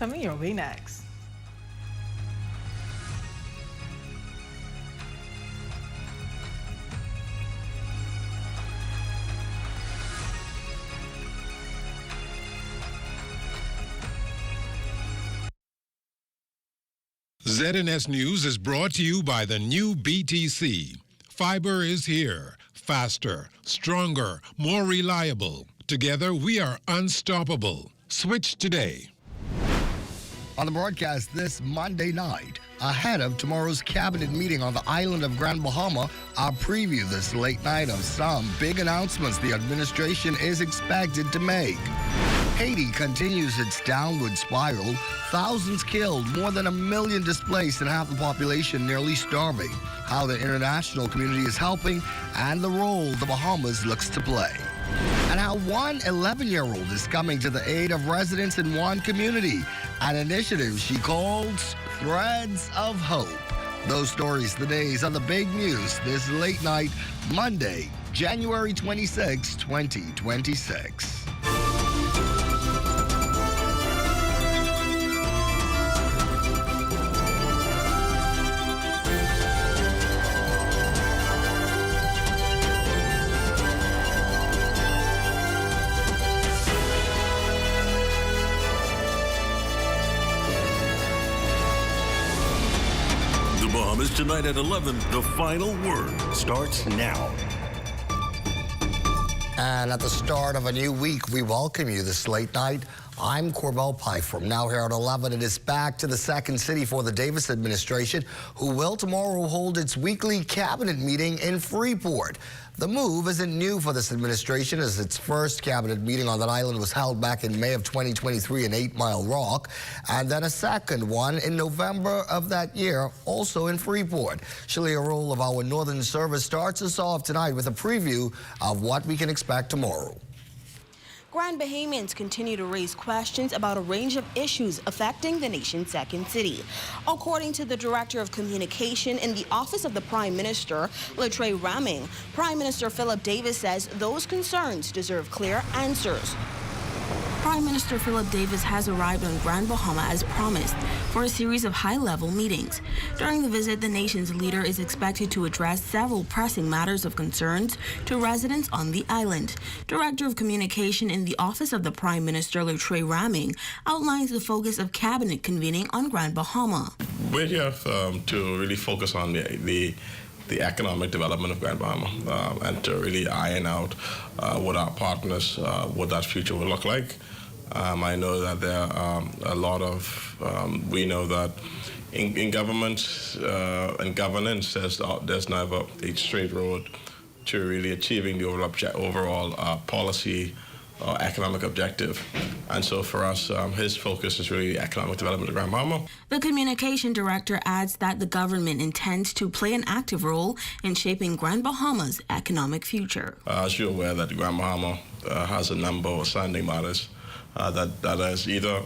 coming your way next. ZNS News is brought to you by the new BTC. Fiber is here. Faster, stronger, more reliable. Together, we are unstoppable. Switch today. On the broadcast this Monday night, ahead of tomorrow's cabinet meeting on the island of Grand Bahama, our preview this late night of some big announcements the administration is expected to make. Haiti continues its downward spiral. Thousands killed, more than 1 million displaced, and half the population nearly starving. How the international community is helping and the role the Bahamas looks to play. And how one 11-year-old is coming to the aid of residents in one community, an initiative she calls Threads of Hope. Those stories, the days of the big news this late night, Monday, January 26, 2026. Bahamas tonight at 11. The final word starts now. And at the start of a new week, we welcome you this late night. I'm Corbell Pfeiffer. Now here at 11, it is back to the second city for the Davis administration, who will tomorrow hold its weekly cabinet meeting in Freeport. The move isn't new for this administration, as its first cabinet meeting on that island was held back in May of 2023 in 8 Mile Rock, and then a second one in November of that year, also in Freeport. Shalia Roll of our Northern Service starts us off tonight with a preview of what we can expect tomorrow. Grand Bahamians continue to raise questions about a range of issues affecting the nation's second city. According to the Director of Communication in the Office of the Prime Minister, Latrey Raming, Prime Minister Philip Davis says those concerns deserve clear answers. Prime Minister Philip Davis has arrived on Grand Bahama as promised for a series of high-level meetings. During the visit, the nation's leader is expected to address several pressing matters of concerns to residents on the island. Director of Communication in the Office of the Prime Minister, Latrey Raming, outlines the focus of cabinet convening on Grand Bahama. We're here to really focus on the economic development of Grand Bahama and to really iron out what our partners, what that future will look like. I know that there are a lot of, we know that in government and governance, there's never a straight road to really achieving the overall policy or economic objective. And so for us, his focus is really economic development of Grand Bahama. The communication director adds that the government intends to play an active role in shaping Grand Bahama's economic future. As you're aware that Grand Bahama has a number of standing matters that is either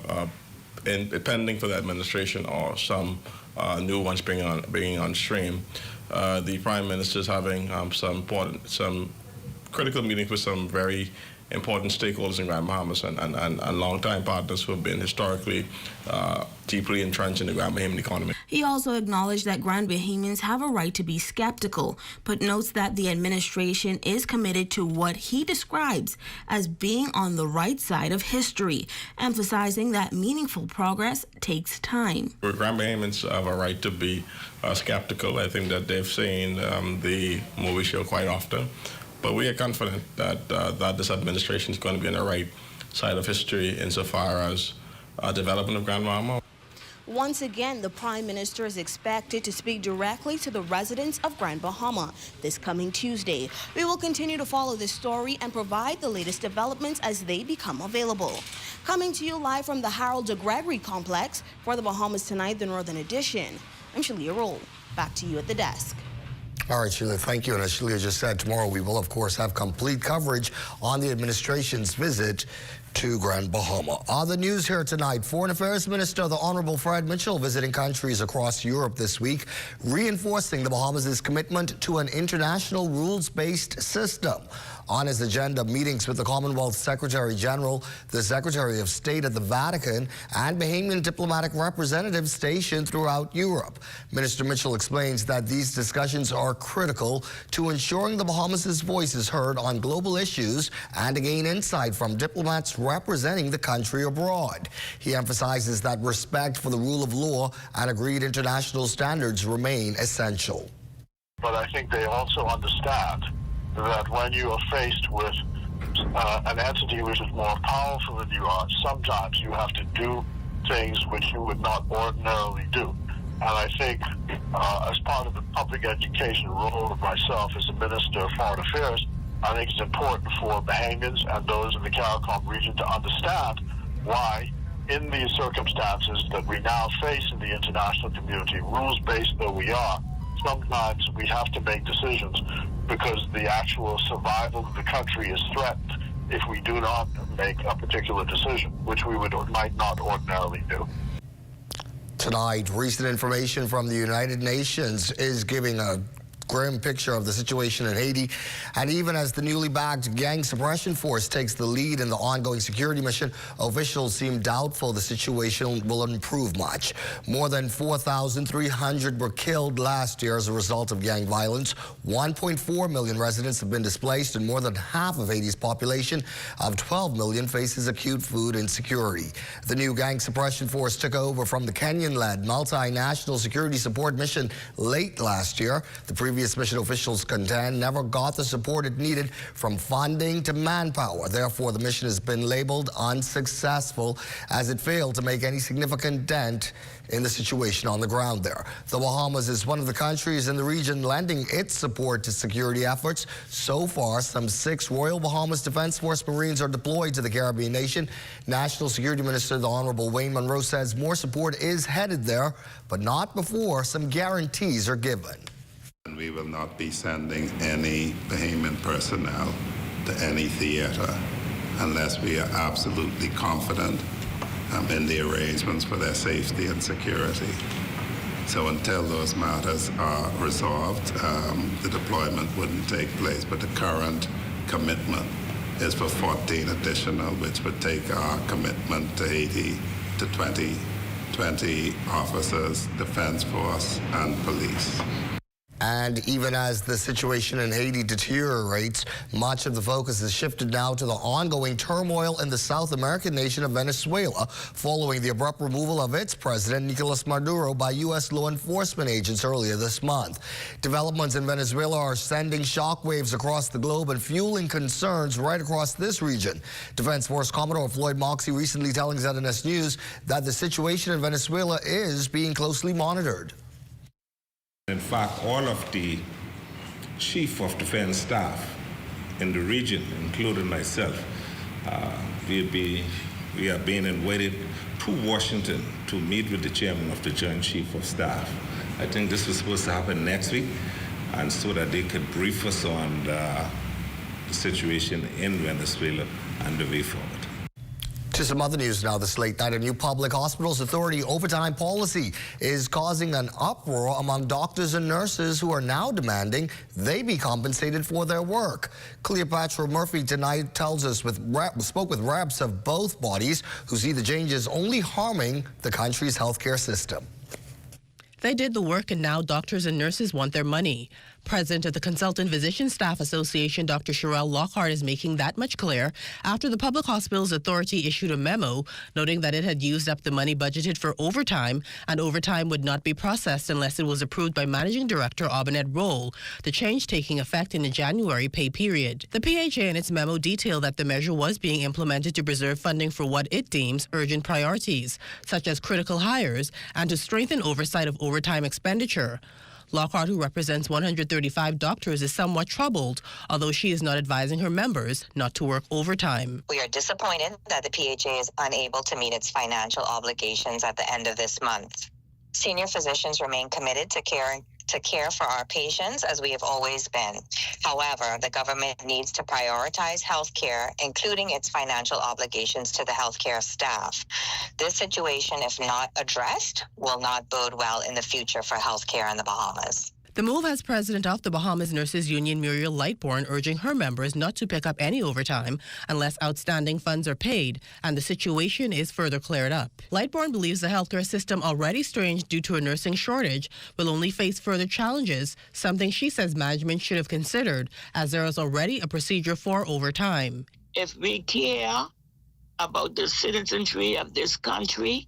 pending for the administration or some new ones bringing on stream. The Prime Minister is having some critical meetings with some very important stakeholders in Grand Bahamas and long-time partners who have been historically deeply entrenched in the Grand Bahamian economy. He also acknowledged that Grand Bahamians have a right to be skeptical, but notes that the administration is committed to what he describes as being on the right side of history, emphasizing that meaningful progress takes time. Grand Bahamians have a right to be skeptical. I think that they've seen the movie show quite often. But we are confident that this administration is going to be on the right side of history insofar as development of Grand Bahama. Once again, the Prime Minister is expected to speak directly to the residents of Grand Bahama this coming Tuesday. We will continue to follow this story and provide the latest developments as they become available. Coming to you live from the Harold de Gregory Complex for the Bahamas Tonight, the Northern Edition. I'm Shalia Roll. Back to you at the desk. All right, Sheila, thank you. And as Sheila just said, tomorrow we will, of course, have complete coverage on the administration's visit to Grand Bahama. Other news here tonight, Foreign Affairs Minister, the Honorable Fred Mitchell, visiting countries across Europe this week, reinforcing the Bahamas' commitment to an international rules-based system. On his agenda, meetings with the Commonwealth Secretary General, the Secretary of State at the Vatican, and Bahamian diplomatic representatives stationed throughout Europe. Minister Mitchell explains that these discussions are critical to ensuring the Bahamas' voice is heard on global issues and to gain insight from diplomats representing the country abroad. He emphasizes that respect for the rule of law and agreed international standards remain essential. But I think they also understand that when you are faced with an entity which is more powerful than you are, sometimes you have to do things which you would not ordinarily do. And I think as part of the public education role of myself as the Minister of Foreign Affairs, I think it's important for Bahamians and those in the CARICOM region to understand why, in these circumstances that we now face in the international community, rules-based though we are, sometimes we have to make decisions because the actual survival of the country is threatened if we do not make a particular decision, which we might not ordinarily do. Tonight, recent information from the United Nations is giving a grim picture of the situation in Haiti. And even as the newly backed gang suppression force takes the lead in the ongoing security mission, officials seem doubtful the situation will improve much. More than 4,300 were killed last year as a result of gang violence. 1.4 million residents have been displaced, and more than half of Haiti's population of 12 million faces acute food insecurity. The new gang suppression force took over from the Kenyan-led multinational security support mission late last year. The previous mission officials contend never got the support it needed, from funding to manpower. Therefore, the mission has been labeled unsuccessful as it failed to make any significant dent in the situation on the ground there. The Bahamas is one of the countries in the region lending its support to security efforts. So far, some 6 Royal Bahamas Defense Force Marines are deployed to the Caribbean nation. National Security Minister, the Honorable Wayne Monroe, says more support is headed there, but not before some guarantees are given. We will not be sending any Bahamian personnel to any theater unless we are absolutely confident in the arrangements for their safety and security. So until those matters are resolved, the deployment wouldn't take place. But the current commitment is for 14 additional, which would take our commitment to Haiti to 20 officers, Defense Force, and police. And even as the situation in Haiti deteriorates, much of the focus is shifted now to the ongoing turmoil in the South American nation of Venezuela, following the abrupt removal of its president, Nicolas Maduro, by U.S. law enforcement agents earlier this month. Developments in Venezuela are sending shockwaves across the globe and fueling concerns right across this region. Defense Force Commodore Floyd Moxey recently telling ZNS News that the situation in Venezuela is being closely monitored. In fact, all of the chief of defense staff in the region, including myself, we are being invited to Washington to meet with the chairman of the Joint Chief of Staff. I think this was supposed to happen next week, and so that they could brief us on the situation in Venezuela and the way forward. To some other news now this late night. A new Public Hospitals Authority overtime policy is causing an uproar among doctors and nurses who are now demanding they be compensated for their work. Cleopatra Murphy tonight tells us spoke with reps of both bodies who see the changes only harming the country's healthcare system. They did the work, and now doctors and nurses want their money. President of the Consultant Physician Staff Association, Dr. Sherelle Lockhart, is making that much clear after the Public Hospitals Authority issued a memo noting that it had used up the money budgeted for overtime, and overtime would not be processed unless it was approved by Managing Director Aubanet Roll, the change taking effect in the January pay period. The PHA in its memo detailed that the measure was being implemented to preserve funding for what it deems urgent priorities, such as critical hires, and to strengthen oversight of overtime expenditure. Lockhart, who represents 135 doctors, is somewhat troubled, although she is not advising her members not to work overtime. We are disappointed that the PHA is unable to meet its financial obligations at the end of this month. Senior physicians remain committed to caring to care for our patients as we have always been. However, the government needs to prioritize healthcare, including its financial obligations to the healthcare staff. This situation, if not addressed, will not bode well in the future for healthcare in the Bahamas. The move has President of the Bahamas Nurses Union Muriel Lightbourne urging her members not to pick up any overtime unless outstanding funds are paid and the situation is further cleared up. Lightbourne believes the healthcare system, already strained due to a nursing shortage, will only face further challenges, something she says management should have considered, as there is already a procedure for overtime. If we care about the citizenry of this country,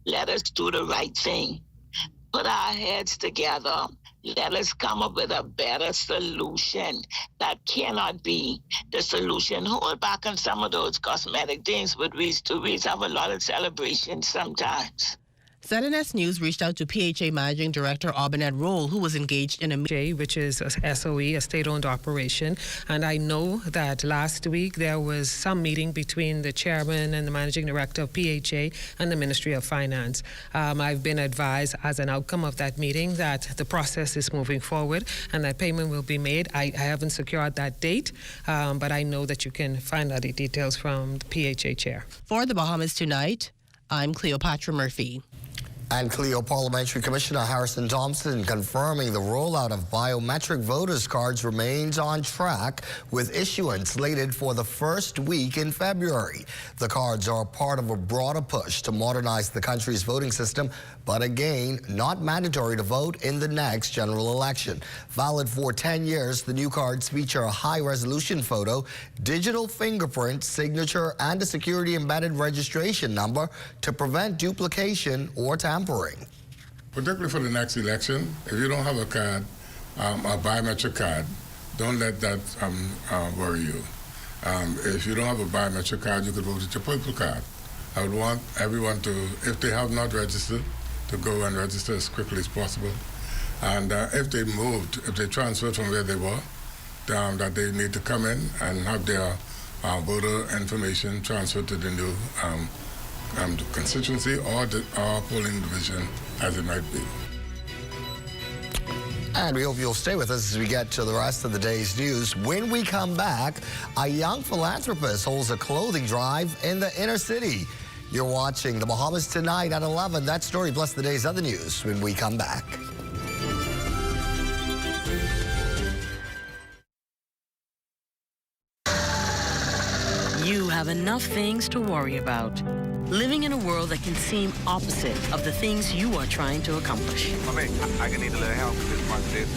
let us do the right thing. Put our heads together. Let us come up with a better solution. That cannot be the solution. Hold back on some of those cosmetic things, but we have a lot of celebrations sometimes. ZNS News reached out to PHA Managing Director Aubanet Roll, who was engaged in a which is a SOE, a state-owned operation. And I know that last week there was some meeting between the chairman and the managing director of PHA and the Ministry of Finance. I've been advised as an outcome of that meeting that the process is moving forward and that payment will be made. I haven't secured that date, but I know that you can find out the details from the PHA chair. For the Bahamas Tonight, I'm Cleopatra Murphy. And Cleo Parliamentary Commissioner Harrison Thompson confirming the rollout of biometric voters cards remains on track, with issuance slated for the first week in February. The cards are part of a broader push to modernize the country's voting system, but again, not mandatory to vote in the next general election. Valid for 10 years, the new cards feature a high-resolution photo, digital fingerprint, signature, and a security-embedded registration number to prevent duplication or tampering. Particularly for the next election, if you don't have a card, a biometric card, don't let that worry you. If you don't have a biometric card, you could vote with your purple card. I would want everyone to, if they have not registered, to go and register as quickly as possible. And if they moved, if they transferred from where they were, that they need to come in and have their voter information transferred to the new constituency or polling division, as it might be. And we hope you'll stay with us as we get to the rest of the day's news. When we come back, a young philanthropist holds a clothing drive in the inner city. You're watching the Bahamas Tonight at 11. That story plus the day's other news when we come back. You have enough things to worry about. Living in a world that can seem opposite of the things you are trying to accomplish. I can need a little help with this.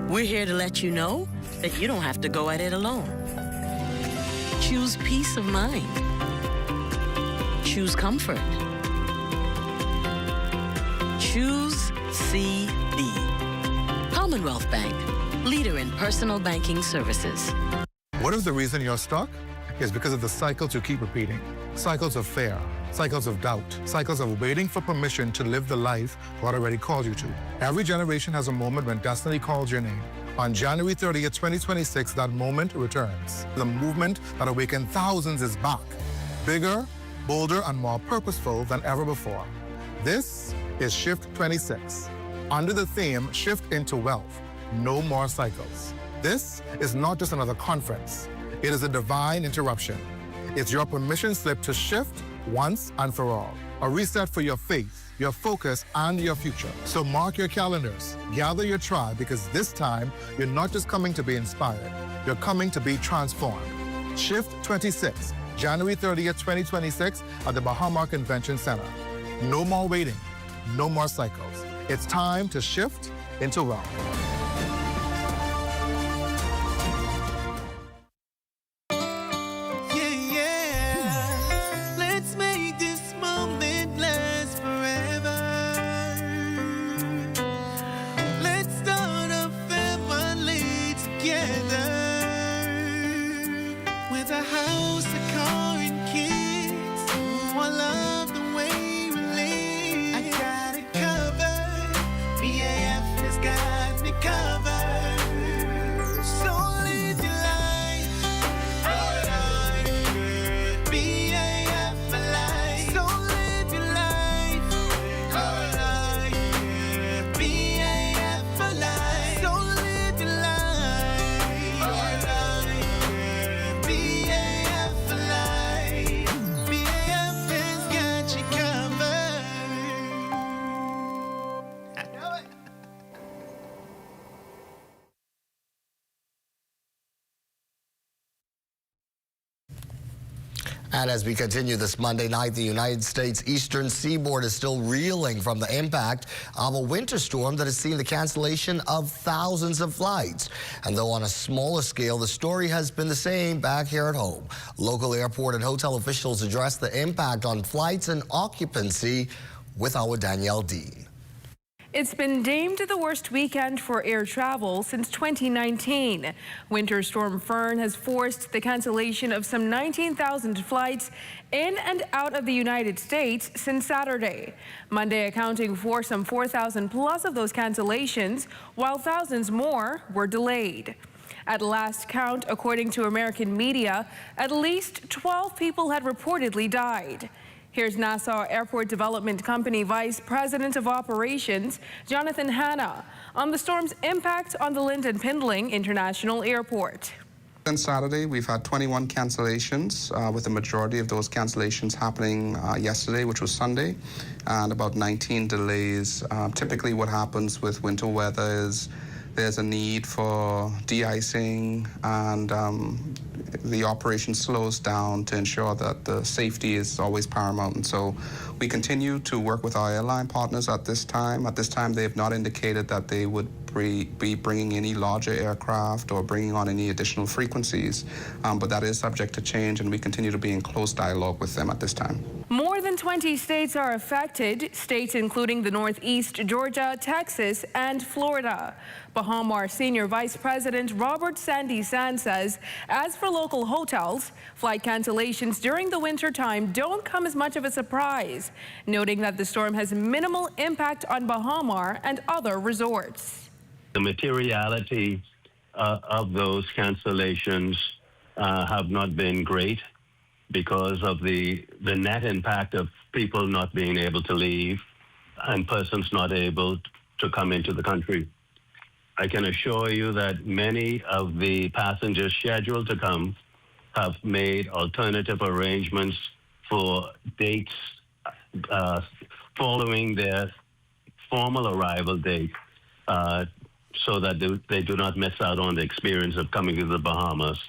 We're here to let you know that you don't have to go at it alone. Choose peace of mind. Choose comfort. Choose CB. Commonwealth Bank, leader in personal banking services. What if the reason you're stuck is because of the cycles you keep repeating? Cycles of fear, cycles of doubt, cycles of waiting for permission to live the life God already called you to. Every generation has a moment when destiny calls your name. On January 30th, 2026, that moment returns. The movement that awakened thousands is back, bigger, bolder, and more purposeful than ever before. This is Shift 26. Under the theme, Shift into Wealth, No More Cycles. This is not just another conference. It is a divine interruption. It's your permission slip to shift once and for all. A reset for your faith, your focus, and your future. So mark your calendars, gather your tribe, because this time, you're not just coming to be inspired, you're coming to be transformed. Shift 26, January 30th, 2026 at the Bahama Convention Center. No more waiting, no more cycles. It's time to shift into wealth. Got it covered. BAF has got me covered. And as we continue this Monday night, the United States eastern seaboard is still reeling from the impact of a winter storm that has seen the cancellation of thousands of flights. And though on a smaller scale, the story has been the same back here at home. Local airport and hotel officials address the impact on flights and occupancy with our Danielle Dean. It's been deemed the worst weekend for air travel since 2019. Winter Storm Fern has forced the cancellation of some 19,000 flights in and out of the United States since Saturday. Monday accounting for some 4,000 plus of those cancellations, while thousands more were delayed. At last count, according to American media, at least 12 people had reportedly died. Here's Nassau Airport Development Company Vice President of Operations, Jonathan Hanna, on the storm's impact on the Lynden Pindling International Airport. On Saturday, we've had 21 cancellations, with the majority of those cancellations happening yesterday, which was Sunday, and about 19 delays. Typically what happens with winter weather is there's a need for de-icing, and the operation slows down to ensure that the safety is always paramount. And so we continue to work with our airline partners at this time. At this time, they have not indicated that they would be bringing any larger aircraft or bringing on any additional frequencies, but that is subject to change, and we continue to be in close dialogue with them at this time. More than 20 states are affected, states including the Northeast, Georgia, Texas, and Florida. Bahama Senior Vice President Robert Sandy Sand says, as for local hotels, flight cancellations during the winter time don't come as much of a surprise, noting that the storm has minimal impact on Bahama and other resorts. The materiality of those cancellations have not been great because of the net impact of people not being able to leave and persons not able to come into the country. I can assure you that many of the passengers scheduled to come have made alternative arrangements for dates following their formal arrival date, so that they do not miss out on the experience of coming to the Bahamas.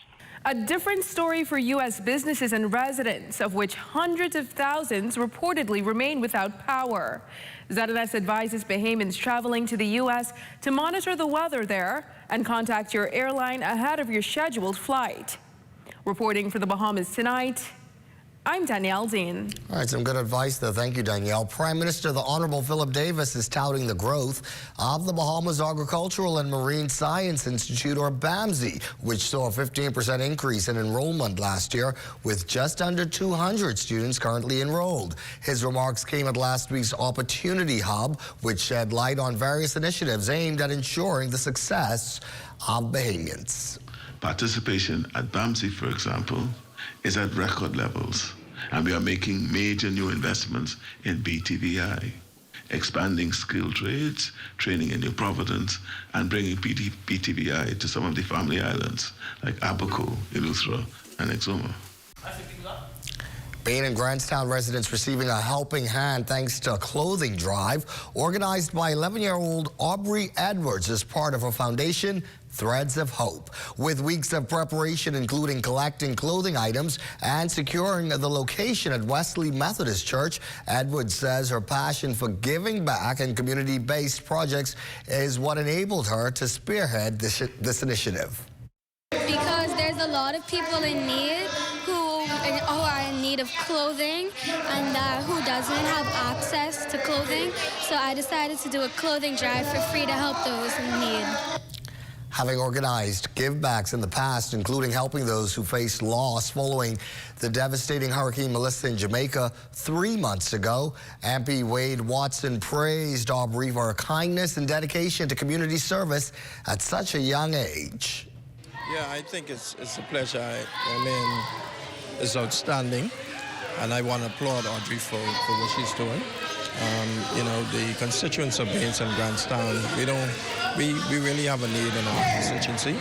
A different story for U.S. businesses and residents, of which hundreds of thousands reportedly remain without power. ZNS advises Bahamians traveling to the U.S. to monitor the weather there and contact your airline ahead of your scheduled flight. Reporting for the Bahamas tonight, I'm Danielle Dean. All right, some good advice there. Thank you, Danielle. Prime Minister, the Honorable Philip Davis, is touting the growth of the Bahamas Agricultural and Marine Science Institute, or BAMSI, which saw a 15% increase in enrollment last year, with just under 200 students currently enrolled. His remarks came at last week's Opportunity Hub, which shed light on various initiatives aimed at ensuring the success of Bahamians. Participation at BAMSI, for example, is at record levels, and we are making major new investments in BTVI, expanding skilled trades, training in New Providence, and bringing BTVI to some of the family islands like Abaco, Eleuthera, and Exuma. Bain and Grantstown residents receiving a helping hand thanks to a clothing drive organized by 11-year-old Aubrey Edwards as part of her foundation, Threads of Hope. With weeks of preparation, including collecting clothing items and securing the location at Wesley Methodist Church, Edwards says her passion for giving back and community-based projects is what enabled her to spearhead this initiative. Because there's a lot of people in need who are in need of clothing and who doesn't have access to clothing. So I decided to do a clothing drive for free to help those in need. Having organized give-backs in the past, including helping those who faced loss following the devastating Hurricane Melissa in Jamaica 3 months ago, MP Wade Watson praised Aubrey for her kindness and dedication to community service at such a young age. Yeah, I think it's a pleasure. I mean, it's outstanding, and I want to applaud Audrey for what she's doing. You know, the constituents of Baines and Grantstown, we really have a need in our constituency,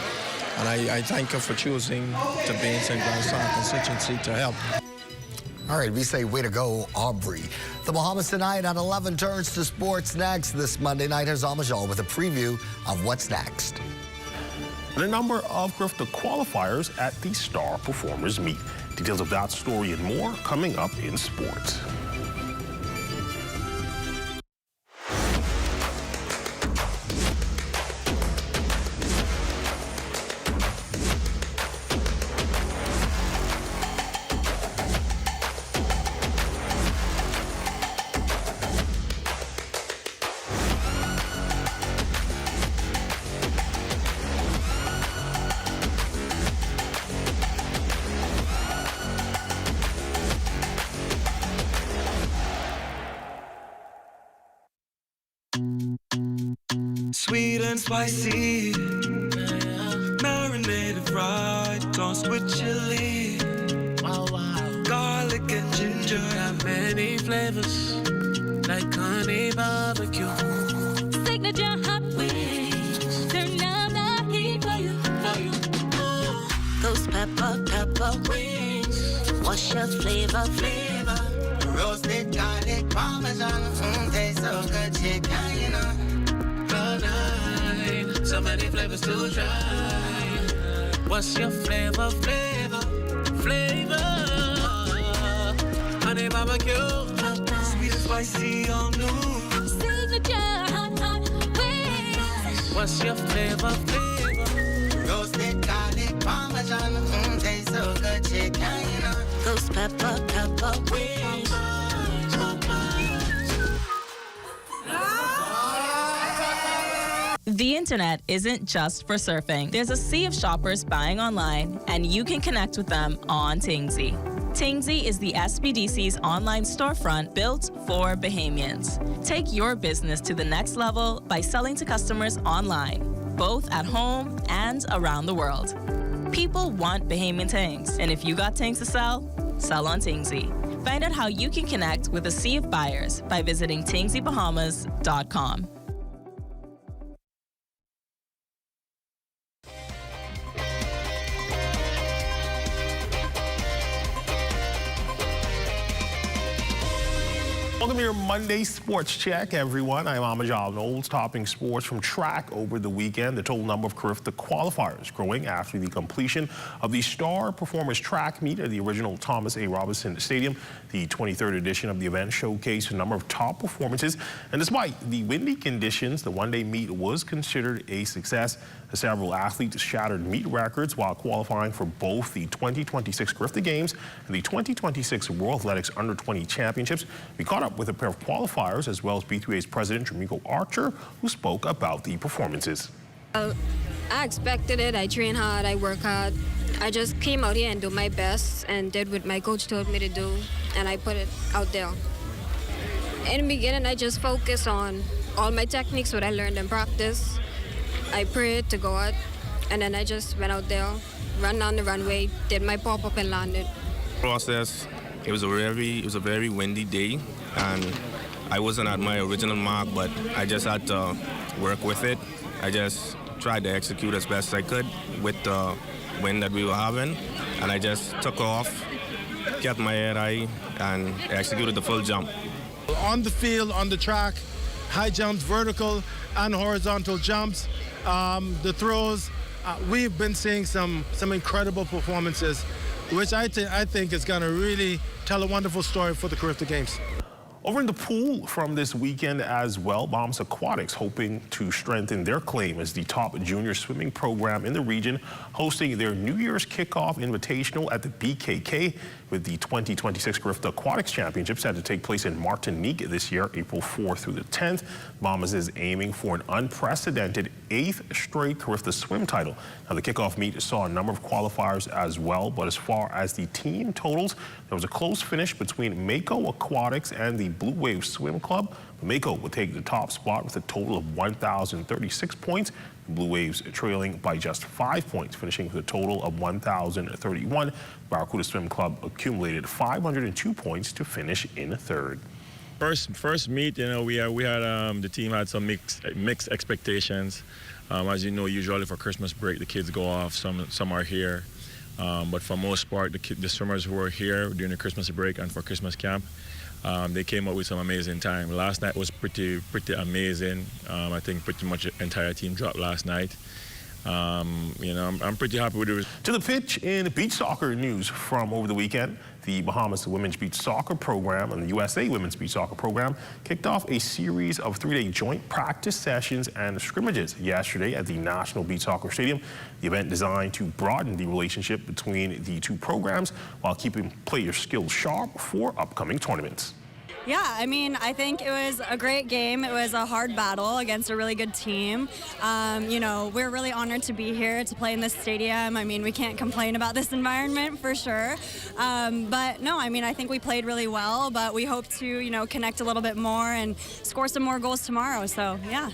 and I thank her for choosing the Baines and Grantstown constituency to help. All right, we say way to go, Aubrey. The Bahamas tonight at 11 turns to sports next. This Monday night, here's Amajal with a preview of what's next. A number of crafted qualifiers at the Star Performers Meet. Details of that story and more coming up in sports. Sweet and spicy, marinated right, tossed with chili. Wow, wow. Garlic and ginger have many flavors, like honey barbecue. Signature hot wings, turn up the heat for you. Those pepper wings, what's your flavor? Roasted garlic parmesan, tastes so good, chicken, you know. So many flavors to try. What's your flavor? Honey barbecue, sweet and spicy, all new. Signature hot wings. What's your flavor? Roasted garlic parmesan, tastes so good, chicken, you know. Those pepper wings. The internet isn't just for surfing. There's a sea of shoppers buying online, and you can connect with them on Tingsy. Tingsy is the SBDC's online storefront built for Bahamians. Take your business to the next level by selling to customers online, both at home and around the world. People want Bahamian things, and if you got things to sell, sell on Tingsy. Find out how you can connect with a sea of buyers by visiting tingsybahamas.com. Welcome to your Monday Sports Check, everyone. I'm Amajal Knowles, topping sports from track over the weekend. The total number of Carifta qualifiers growing after the completion of the Star Performers track meet at the original Thomas A. Robinson Stadium. The 23rd edition of the event showcased a number of top performances, and despite the windy conditions, the one-day meet was considered a success. Several athletes shattered meet records while qualifying for both the 2026 Carifta Games and the 2026 World Athletics Under-20 Championships. We caught up with a pair of qualifiers as well as B3A's president, Jamiko Archer, who spoke about the performances. I expected it. I train hard. I work hard. I just came out here and do my best and did what my coach told me to do, and I put it out there. In the beginning, I just focused on all my techniques, what I learned in practice. I prayed to God, and then I just went out there, ran down the runway, did my pop-up and landed. Process. It was a very windy day, and I wasn't at my original mark, but I just had to work with it. I just tried to execute as best I could with the wind that we were having, and I just took off, kept my head high, and executed the full jump. On the field, on the track, high jumps, vertical and horizontal jumps, the throws, we've been seeing some incredible performances, which I think is going to really tell a wonderful story for the Carifta Games. Over in the pool from this weekend as well, Bahamas Aquatics hoping to strengthen their claim as the top junior swimming program in the region, hosting their New Year's kickoff invitational at the BKK, with the 2026 Carifta Aquatics Championships set to take place in Martinique this year, April 4th through the 10th. Bahamas is aiming for an unprecedented 8th straight Carifta swim title. Now, the kickoff meet saw a number of qualifiers as well, but as far as the team totals, there was a close finish between Mako Aquatics and the Blue Wave Swim Club. Mako would take the top spot with a total of 1,036 points. The Blue Waves trailing by just 5 points, finishing with a total of 1,031. Barracuda Swim Club accumulated 502 points to finish in third. First meet, you know, we had the team had some mixed expectations. As you know, usually for Christmas break, the kids go off. Some are here, but for most part, the swimmers who were here during the Christmas break and for Christmas camp, they came up with some amazing time. Last night was pretty amazing. I think pretty much the entire team dropped last night. I'm pretty happy with the result. To the pitch in beach soccer news from over the weekend. The Bahamas Women's Beach Soccer Program and the USA Women's Beach Soccer Program kicked off a series of 3-day joint practice sessions and scrimmages yesterday at the National Beach Soccer Stadium. The event designed to broaden the relationship between the two programs while keeping players' skills sharp for upcoming tournaments. Yeah, I mean, I think it was a great game. It was a hard battle against a really good team. We're really honored to be here to play in this stadium. I mean, we can't complain about this environment for sure. But no, I mean, I think we played really well, but we hope to, connect a little bit more and score some more goals tomorrow. So, yeah.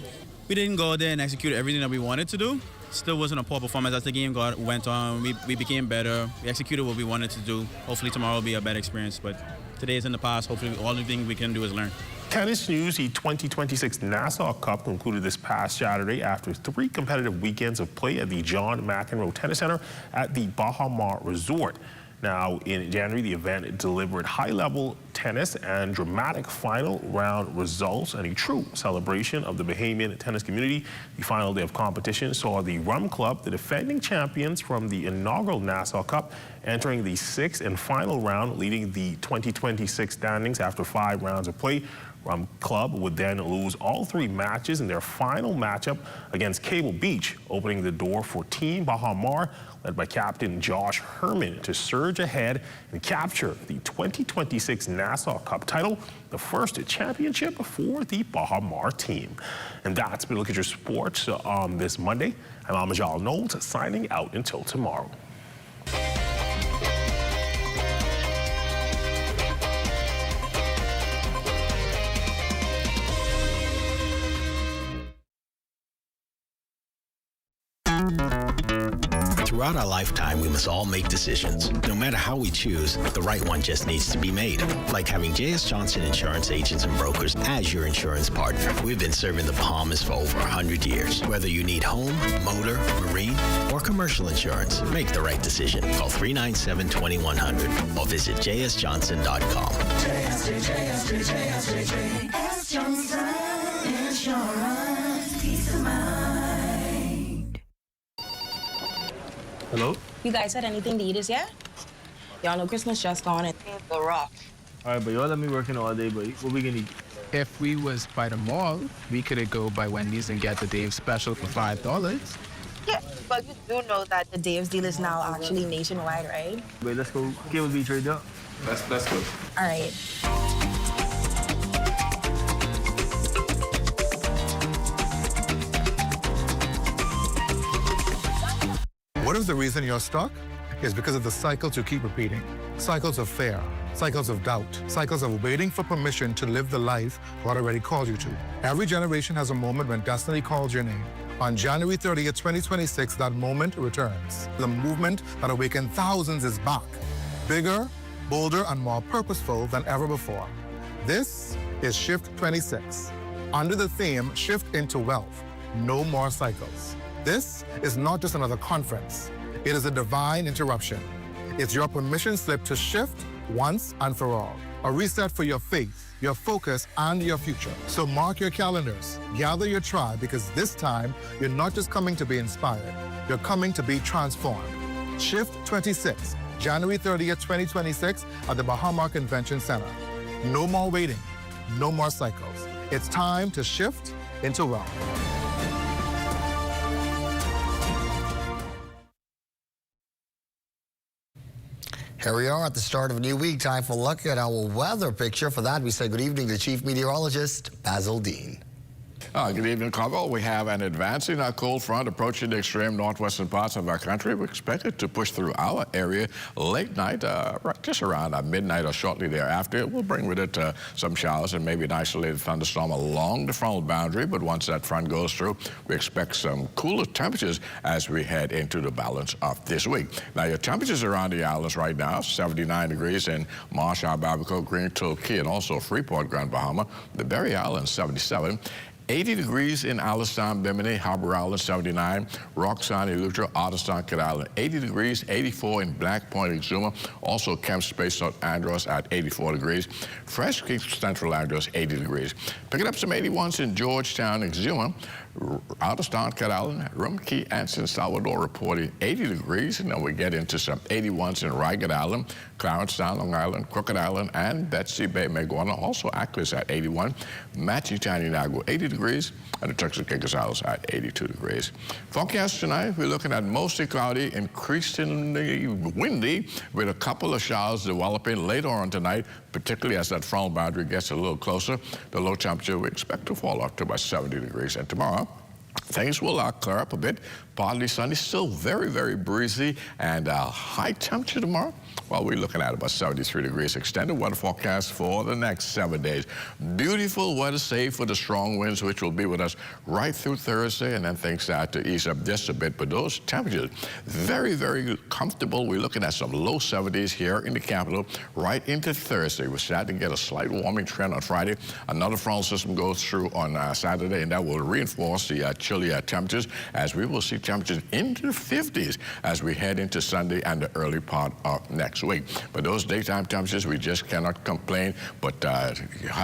We didn't go there and execute everything that we wanted to do. Still wasn't a poor performance as the game went on. We became better. We executed what we wanted to do. Hopefully tomorrow will be a better experience, but today is in the past. Hopefully all the things we can do is learn. Tennis news, the 2026 Nassau Cup concluded this past Saturday after 3 competitive weekends of play at the John McEnroe Tennis Center at the Bahama Resort. Now, in January, the event delivered high-level tennis and dramatic final round results and a true celebration of the Bahamian tennis community. The final day of competition saw the Rum Club, the defending champions from the inaugural Nassau Cup, entering the 6th and final round, leading the 2026 standings after 5 rounds of play. Rum Club would then lose all 3 matches in their final matchup against Cable Beach, opening the door for Team Bahama, led by Captain Josh Herman, to surge ahead and capture the 2026 Nassau Cup title, the first championship for the Bahama team. And that's been a look at your sports on this Monday. I'm Amajal Knowles, signing out until tomorrow. Throughout our lifetime, we must all make decisions. No matter how we choose, the right one just needs to be made. Like having J.S. Johnson Insurance Agents and Brokers as your insurance partner. We've been serving the Bahamas for over 100 years. Whether you need home, motor, marine, or commercial insurance, make the right decision. Call 397-2100 or visit jsjohnson.com. JS Johnson Insurance. Peace of mind. Hello? You guys had anything to eat as yet? Y'all know Christmas just gone and things are rough. All right, but y'all let me working all day, but what we gonna eat? If we was by the mall, we could go by Wendy's and get the Dave's special for $5. Yeah, but you do know that the Dave's deal is now actually nationwide, right? Wait, let's go Cable Beach right there. Let's go. All right. What if the reason you're stuck is because of the cycles you keep repeating? Cycles of fear, cycles of doubt, cycles of waiting for permission to live the life God already called you to. Every generation has a moment when destiny calls your name. On January 30th, 2026, that moment returns. The movement that awakened thousands is back. Bigger, bolder, and more purposeful than ever before. This is Shift 26. Under the theme, Shift into Wealth, No More Cycles. This is not just another conference. It is a divine interruption. It's your permission slip to shift once and for all. A reset for your faith, your focus, and your future. So mark your calendars. Gather your tribe, because this time, you're not just coming to be inspired. You're coming to be transformed. Shift 26, January 30th, 2026 at the Bahama Convention Center. No more waiting. No more cycles. It's time to shift into wealth. Here we are at the start of a new week. Time for a look at our weather picture. For that, we say good evening to Chief Meteorologist Basil Dean. Good evening, Congo. We have an advancing cold front approaching the extreme northwestern parts of our country. We expect it to push through our area late night, just around midnight or shortly thereafter. It will bring with it some showers and maybe an isolated thunderstorm along the frontal boundary. But once that front goes through, we expect some cooler temperatures as we head into the balance of this week. Now, your temperatures around the islands right now, 79 degrees in Marshall, Barbacoa, Green, Torquay, and also Freeport, Grand Bahama. The Berry Islands, 77. 80 degrees in Allenstown, Bimini, Harbor Island, 79. Roxanne, Eleuthera, Otterstown, Kid Island, 80 degrees. 84 in Black Point, Exuma. Also Camp Space, St. Andros at 84 degrees. Fresh Creek, Central Andros, 80 degrees. Picking up some 81s in Georgetown, Exuma. Otterstown, Kid Island, Rum Key, and San Salvador reporting 80 degrees. And then we get into some 81s in Ragged Island, Clarencetown, Long Island, Crooked Island, and Betsy Bay, Maguana. Also Ackless at 81. Matchitown, Inago, 80 degrees. And the Turks and Caicos Islands at 82 degrees. Forecast tonight, we're looking at mostly cloudy, increasingly windy, with a couple of showers developing later on tonight, particularly as that frontal boundary gets a little closer. The low temperature we expect to fall up to about 70 degrees. And tomorrow, things will clear up a bit. Partly sunny, still very, very breezy, and high temperature tomorrow. Well, we're looking at about 73 degrees. Extended weather forecast for the next 7 days. Beautiful weather, save for the strong winds, which will be with us right through Thursday, and then things start to ease up just a bit. But those temperatures, very, very comfortable. We're looking at some low 70s here in the capital right into Thursday. We're starting to get a slight warming trend on Friday. Another frontal system goes through on Saturday, and that will reinforce the chilly temperatures, as we will see temperatures into the 50s as we head into Sunday and the early part of next week. But those daytime temperatures, we just cannot complain. But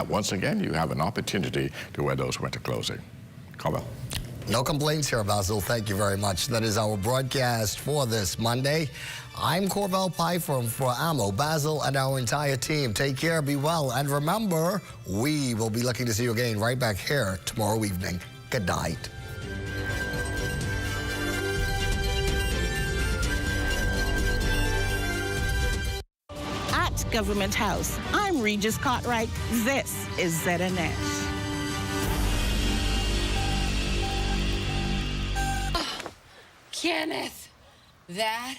once again, you have an opportunity to wear those winter clothing. Carvel. No complaints here, Basil. Thank you very much. That is our broadcast for this Monday. I'm Corval Pfeiffer for Amo, Basil, and our entire team. Take care, be well, and remember, we will be looking to see you again right back here tomorrow evening. Good night. At Government House, I'm Regis Cartwright. This is ZNS. Kenneth, that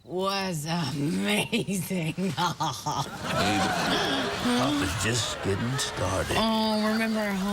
was amazing. Papa's just getting started. Oh, remember our home